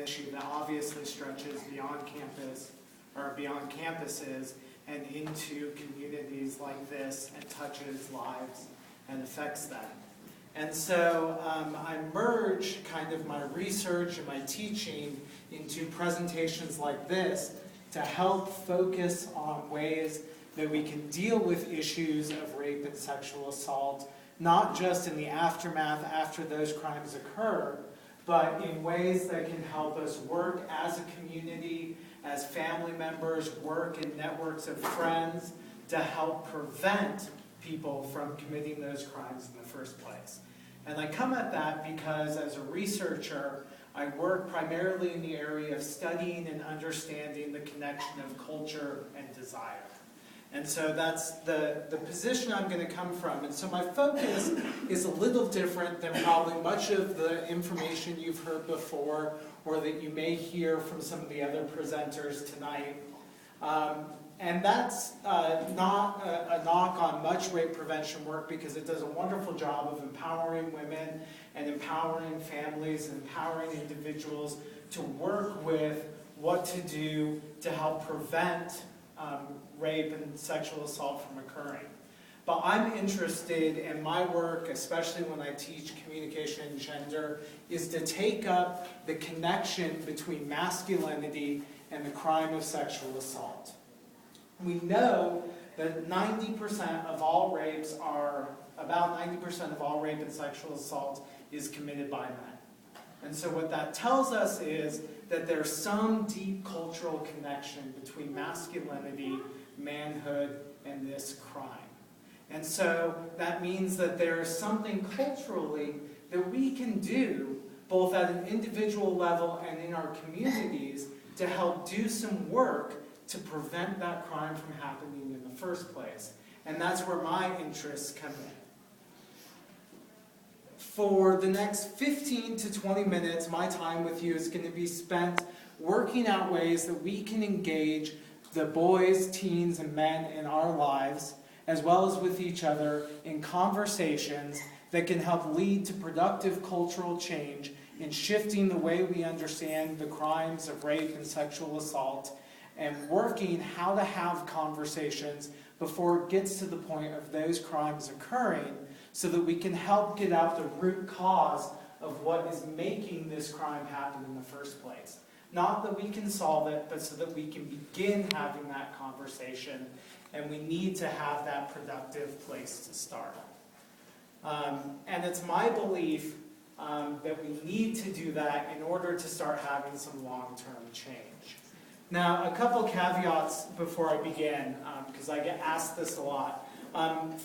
issue that obviously stretches beyond campus or beyond campuses and into communities like this and touches lives and affects them. And so I merge kind of my research and my teaching into presentations like this to help focus on ways that we can deal with issues of rape and sexual assault, not just in the aftermath after those crimes occur, but in ways that can help us work as a community, as family members, work in networks of friends to help prevent people from committing those crimes in the first place. And I come at that because as a researcher, I work primarily in the area of studying and understanding the connection of culture and desire. And so that's the position I'm going to come from. And so my focus is a little different than probably much of the information you've heard before or that you may hear from some of the other presenters tonight. And that's not a knock on much rape prevention work, because it does a wonderful job of empowering women and empowering families and empowering individuals to work with what to do to help prevent rape and sexual assault from occurring. But I'm interested in my work, especially when I teach communication and gender, is to take up the connection between masculinity and the crime of sexual assault. We know that 90% of all rapes are, about 90% of all rape and sexual assault is committed by men. And so what that tells us is that there's some deep cultural connection between masculinity, manhood, and this crime. And so that means that there's something culturally that we can do, both at an individual level and in our communities, to help do some work to prevent that crime from happening in the first place. And that's where my interests come in. For the next 15 to 20 minutes, my time with you is going to be spent working out ways that we can engage the boys, teens, and men in our lives, as well as with each other, in conversations that can help lead to productive cultural change in shifting the way we understand the crimes of rape and sexual assault, and working how to have conversations before it gets to the point of those crimes occurring, so that we can help get out the root cause of what is making this crime happen in the first place. Not that we can solve it, but so that we can begin having that conversation, and we need to have that productive place to start. And it's my belief that we need to do that in order to start having some long-term change. Now, a couple caveats before I begin, because I get asked this a lot.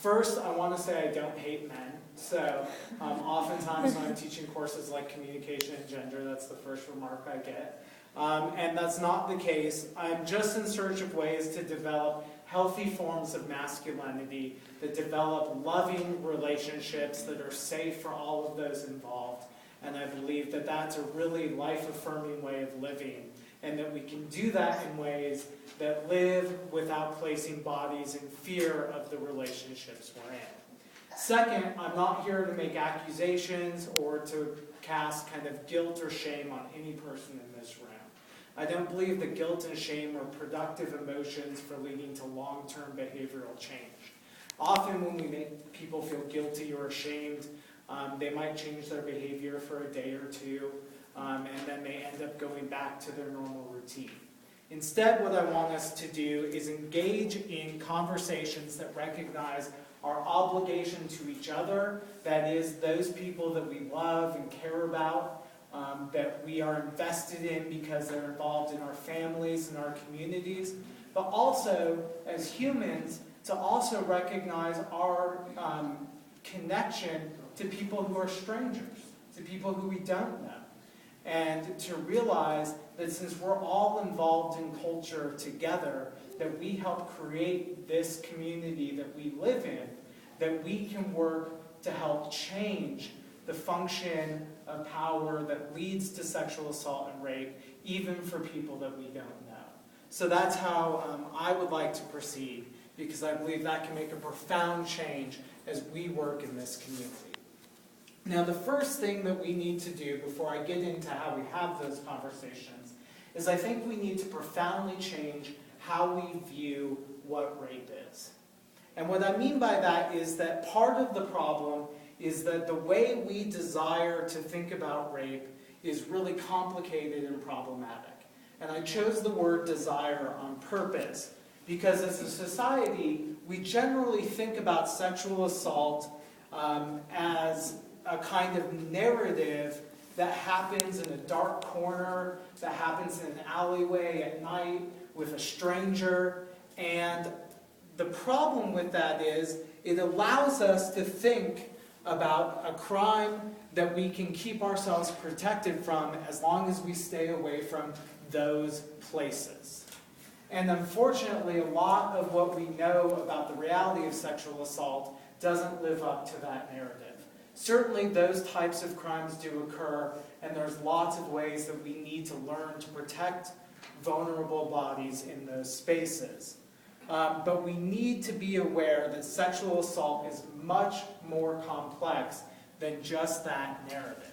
First, I want to say I don't hate men. So oftentimes when I'm teaching courses like communication and gender, that's the first remark I get. And that's not the case. I'm just in search of ways to develop healthy forms of masculinity, that develop loving relationships that are safe for all of those involved. And I believe that that's a really life-affirming way of living, and that we can do that in ways that live without placing bodies in fear of the relationships we're in. Second, I'm not here to make accusations or to cast kind of guilt or shame on any person in this room. I don't believe that guilt and shame are productive emotions for leading to long-term behavioral change. Often when we make people feel guilty or ashamed, they might change their behavior for a day or two, and then they end up going back to their normal routine. Instead, what I want us to do is engage in conversations that recognize our obligation to each other, that is, those people that we love and care about, that we are invested in because they're involved in our families and our communities, but also, as humans, to also recognize our connection to people who are strangers, to people who we don't know. And to realize that since we're all involved in culture together, that we help create this community that we live in, that we can work to help change the function of power that leads to sexual assault and rape, even for people that we don't know. So that's how I would like to proceed, because I believe that can make a profound change as we work in this community. Now, the first thing that we need to do before I get into how we have those conversations is I think we need to profoundly change how we view what rape is. And what I mean by that is that part of the problem is that the way we desire to think about rape is really complicated and problematic. And I chose the word desire on purpose because as a society, we generally think about sexual assault as a kind of narrative that happens in a dark corner, that happens in an alleyway at night with a stranger. And the problem with that is it allows us to think about a crime that we can keep ourselves protected from as long as we stay away from those places. And unfortunately, a lot of what we know about the reality of sexual assault doesn't live up to that narrative. Certainly those types of crimes do occur, and there's lots of ways that we need to learn to protect vulnerable bodies in those spaces. But we need to be aware that sexual assault is much more complex than just that narrative.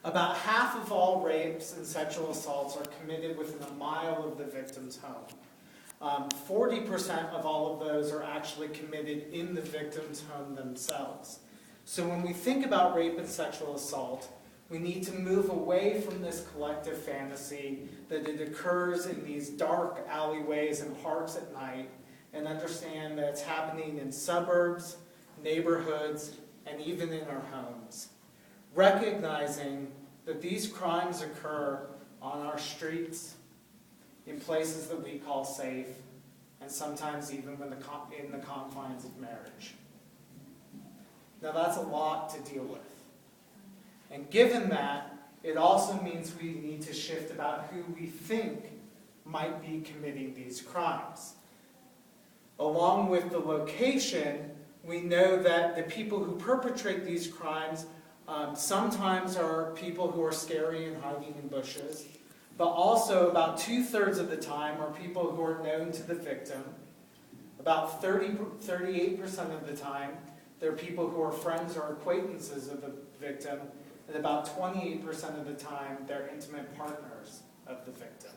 About half of all rapes and sexual assaults are committed within a mile of the victim's home. 40% of all of those are actually committed in the victim's home themselves. So when we think about rape and sexual assault, we need to move away from this collective fantasy that it occurs in these dark alleyways and parks at night and understand that it's happening in suburbs, neighborhoods, and even in our homes. Recognizing that these crimes occur on our streets, in places that we call safe, and sometimes even in the confines of marriage. Now that's a lot to deal with. And given that, it also means we need to shift about who we think might be committing these crimes. Along with the location, we know that the people who perpetrate these crimes sometimes are people who are scary and hiding in bushes, but also about 2/3 of the time are people who are known to the victim. About 38% of the time, they're people who are friends or acquaintances of the victim, and about 28% of the time, they're intimate partners of the victim.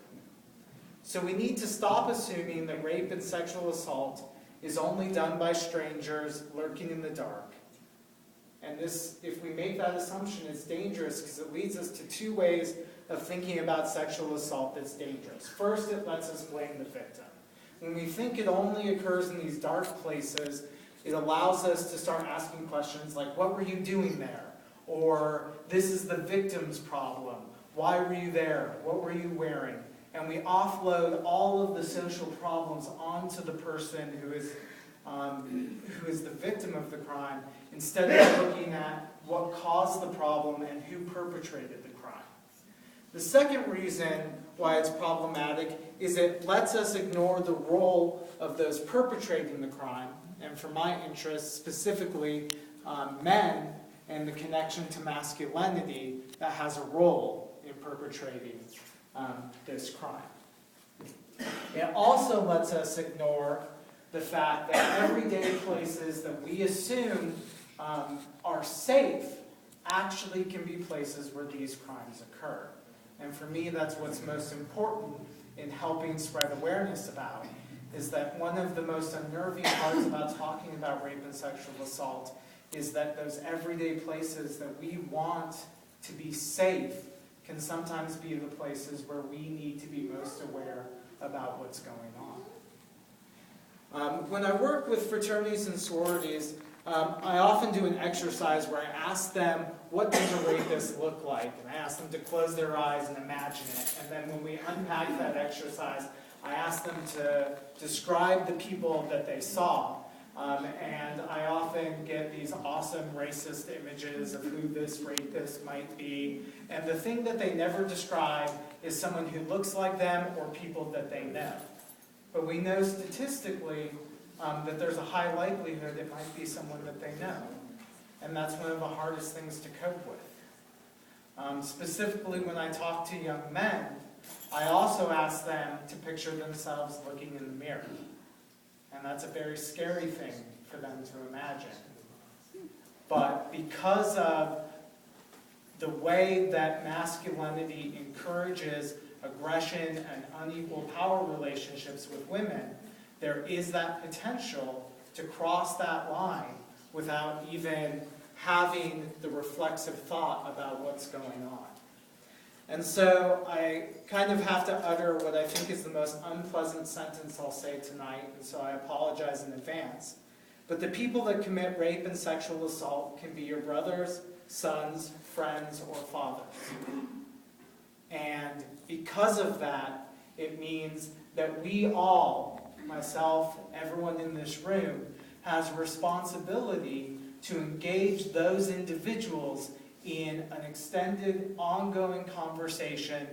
So we need to stop assuming that rape and sexual assault is only done by strangers lurking in the dark. And this, if we make that assumption, it's dangerous because it leads us to two ways of thinking about sexual assault that's dangerous. First, it lets us blame the victim. When we think it only occurs in these dark places, it allows us to start asking questions like, what were you doing there? Or, this is the victim's problem. Why were you there? What were you wearing? And we offload all of the social problems onto the person who is the victim of the crime, instead of looking at what caused the problem and who perpetrated the crime. The second reason why it's problematic is it lets us ignore the role of those perpetrating the crime, and for my interest, specifically men, and the connection to masculinity that has a role in perpetrating this crime. It also lets us ignore the fact that everyday places that we assume are safe actually can be places where these crimes occur. And for me, that's what's most important in helping spread awareness about, is that one of the most unnerving parts about talking about rape and sexual assault is that those everyday places that we want to be safe can sometimes be the places where we need to be most aware about what's going on. When I work with fraternities and sororities, I often do an exercise where I ask them, what does a rapist look like? And I ask them to close their eyes and imagine it. And then when we unpack that exercise, I ask them to describe the people that they saw. And I often get these awesome racist images of who this rapist might be. And the thing that they never describe is someone who looks like them or people that they know. But we know statistically that there's a high likelihood it might be someone that they know. And that's one of the hardest things to cope with. Specifically when I talk to young men, I also ask them to picture themselves looking in the mirror. And that's a very scary thing for them to imagine. but because of the way that masculinity encourages aggression and unequal power relationships with women, there is that potential to cross that line without even having the reflexive thought about what's going on. And so I kind of have to utter what I think is the most unpleasant sentence I'll say tonight, and so I apologize in advance. But the people that commit rape and sexual assault can be your brothers, sons, friends, or fathers. And because of that, it means that we all, myself, everyone in this room, has a responsibility to engage those individuals in an extended, ongoing conversation,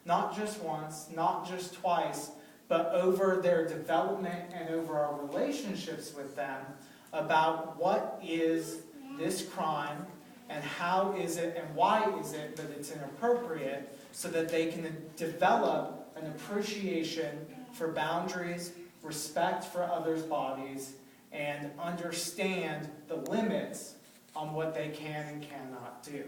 not just once, not just twice, but over their development and over our relationships with them about what is this crime and how is it and why is it that it's inappropriate, so that they can develop an appreciation for boundaries, respect for others' bodies, and understand the limits on what they can and cannot do.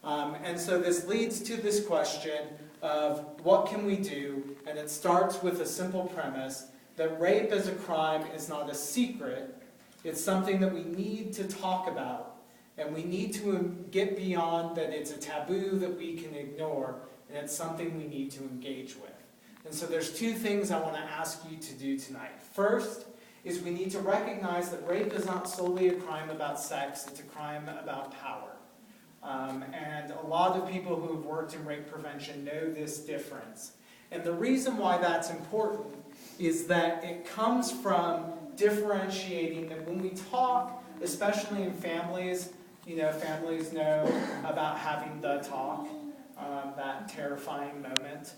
And so this leads to this question of what can we do, and it starts with a simple premise that rape as a crime is not a secret. It's something that we need to talk about, and we need to get beyond that it's a taboo that we can ignore, and it's something we need to engage with. And so there's two things I want to ask you to do tonight. First is we need to recognize that rape is not solely a crime about sex, it's a crime about power. And a lot of people who have worked in rape prevention know this difference. And the reason why that's important is that it comes from differentiating that when we talk, especially in families, families know about having the talk, that terrifying moment.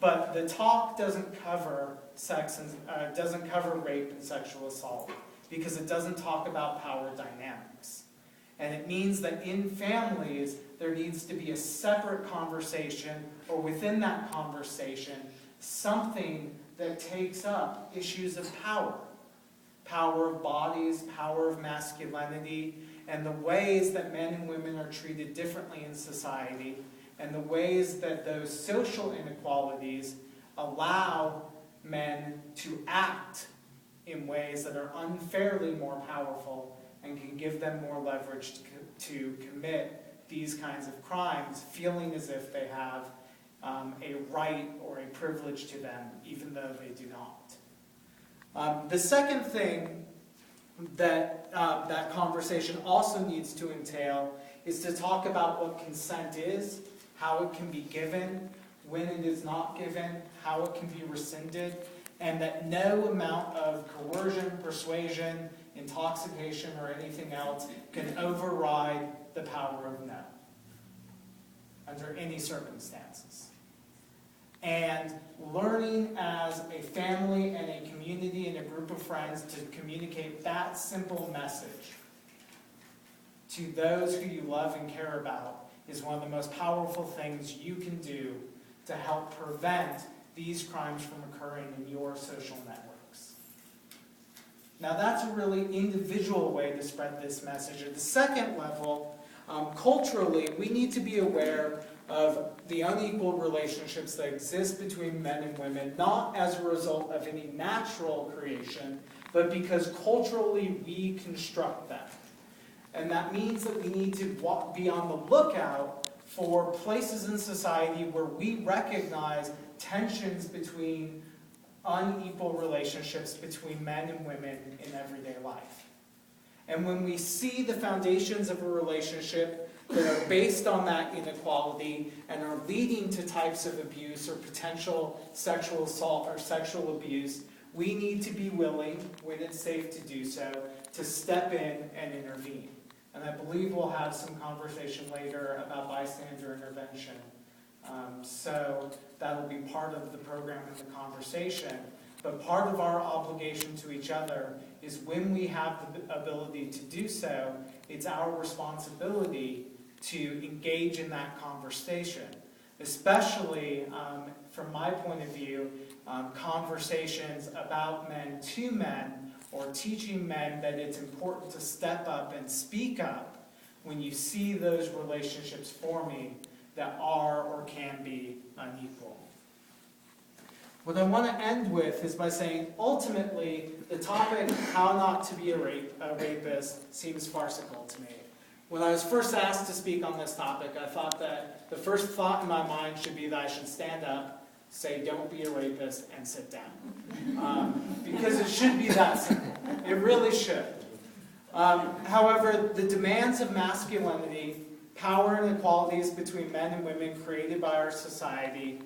But the talk doesn't cover sex and doesn't cover rape and sexual assault because it doesn't talk about power dynamics. And it means that in families, there needs to be a separate conversation, or within that conversation, something that takes up issues of power. Power of bodies, power of masculinity, and the ways that men and women are treated differently in society, and the ways that those social inequalities allow men to act in ways that are unfairly more powerful and can give them more leverage to commit these kinds of crimes, feeling as if they have a right or a privilege to them, even though they do not. The second thing that that conversation also needs to entail is to talk about what consent is, how it can be given, when it is not given, how it can be rescinded, and that no amount of coercion, persuasion, intoxication, or anything else can override the power of no, under any circumstances. And learning as a family and a community and a group of friends to communicate that simple message to those who you love and care about is one of the most powerful things you can do to help prevent these crimes from occurring in your social networks. Now that's a really individual way to spread this message. At the second level, culturally, we need to be aware of the unequal relationships that exist between men and women, not as a result of any natural creation, but because culturally we construct them. And that means that we need to be on the lookout for places in society where we recognize tensions between unequal relationships between men and women in everyday life. And when we see the foundations of a relationship that are based on that inequality and are leading to types of abuse or potential sexual assault or sexual abuse, we need to be willing, when it's safe to do so, to step in and intervene. And I believe we'll have some conversation later about bystander intervention. So that'll be part of the program and the conversation. But part of our obligation to each other is when we have the ability to do so, it's our responsibility to engage in that conversation. Especially, from my point of view, conversations about men to men or teaching men that it's important to step up and speak up when you see those relationships forming that are or can be unequal. What I want to end with is by saying, ultimately, the topic, how not to be a rapist, seems farcical to me. When I was first asked to speak on this topic, I thought that the first thought in my mind should be that I should stand up, say, don't be a rapist, and sit down. Because it should be that simple. It really should. However, the demands of masculinity, power inequalities between men and women created by our society,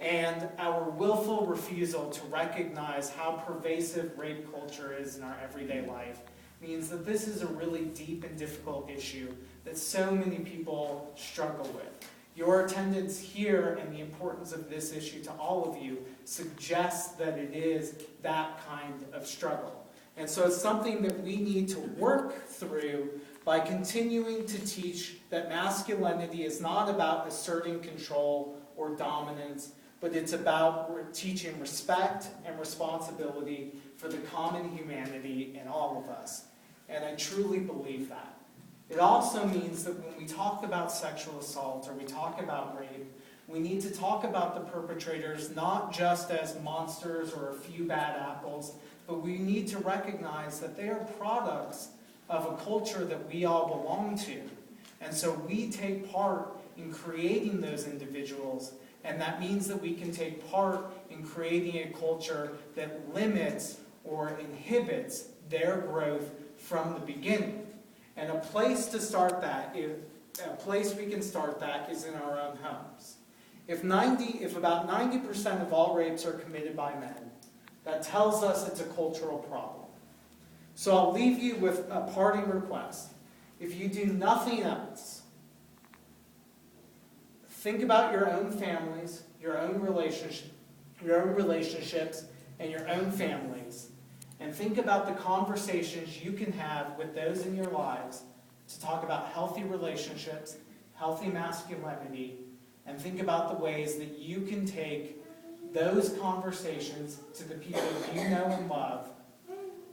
and our willful refusal to recognize how pervasive rape culture is in our everyday life means that this is a really deep and difficult issue that so many people struggle with. Your attendance here and the importance of this issue to all of you suggests that it is that kind of struggle. And so it's something that we need to work through by continuing to teach that masculinity is not about asserting control or dominance, but it's about teaching respect and responsibility for the common humanity in all of us. And I truly believe that. It also means that when we talk about sexual assault or we talk about rape, we need to talk about the perpetrators not just as monsters or a few bad apples, but we need to recognize that they are products of a culture that we all belong to. And so we take part in creating those individuals, and that means that we can take part in creating a culture that limits or inhibits their growth from the beginning. And a place to start that, a place we can start that is in our own homes. If about 90% of all rapes are committed by men, that tells us it's a cultural problem. So I'll leave you with a parting request. If you do nothing else, think about your own families, your own relationships, and your own families, and think about the conversations you can have with those in your lives to talk about healthy relationships, healthy masculinity, and think about the ways that you can take those conversations to the people you know and love,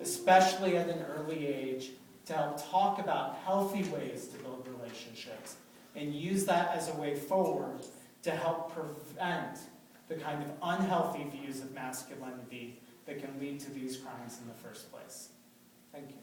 especially at an early age, to help talk about healthy ways to build relationships, and use that as a way forward to help prevent the kind of unhealthy views of masculinity that can lead to these crimes in the first place. Thank you.